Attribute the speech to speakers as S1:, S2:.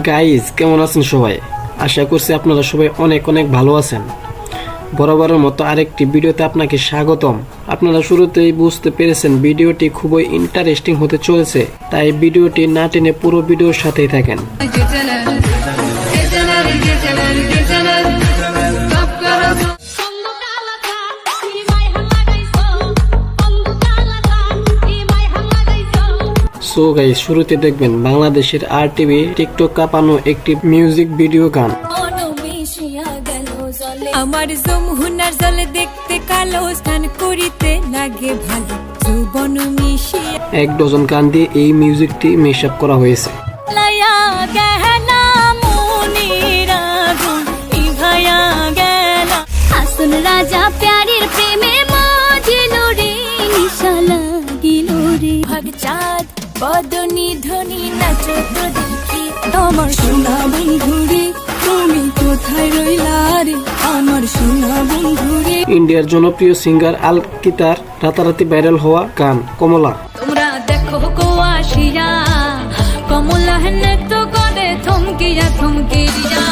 S1: Guys কেমন আছেন সবাই? আশা করছি আপনারা সবাই অনেক অনেক ভালো আছেন। বরাবরের মতো আরেকটি ভিডিওতে আপনাকে স্বাগতম। আপনারা শুরুতেই বুঝতে পেরেছেন ভিডিওটি খুবই ইন্টারেস্টিং হতে চলেছে, তাই ভিডিওটি না টেনে পুরো ভিডিওর সাথেই থাকেন। সো গাইস, শুরুতে দেখবেন বাংলাদেশের RTV টিকটক কাঁপানো একটি মিউজিক ভিডিও গান।
S2: আমার যমুনার জলে দেখতে কালো স্নান করিতে লাগে ভালো যৌবন মিশিয়া
S1: 1 ডজন গান দিয়ে এই মিউজিকটি মেশআপ করা হয়েছে।
S2: লায়া গেলা মনির আগুন নিভায়া গেলা আসুন রাজা প্যারির প্রেমে মজিল রে নিশা লাগিল রে ভাগচাঁদ বদনি ধ্বনি নাচো তো দেখি আমার সোনা বন্ধুরে তুমি কোথায় রইলা রে আমার সোনা বন্ধুরে।
S1: ইন্ডিয়ার জনপ্রিয় সিঙ্গার আলকিতার রাতারাতি ভাইরাল হওয়া গান কমলা।
S2: তোমরা দেখো গো আসিয়া কমলা হেনে তো করে থমকিয়া থমকিয়া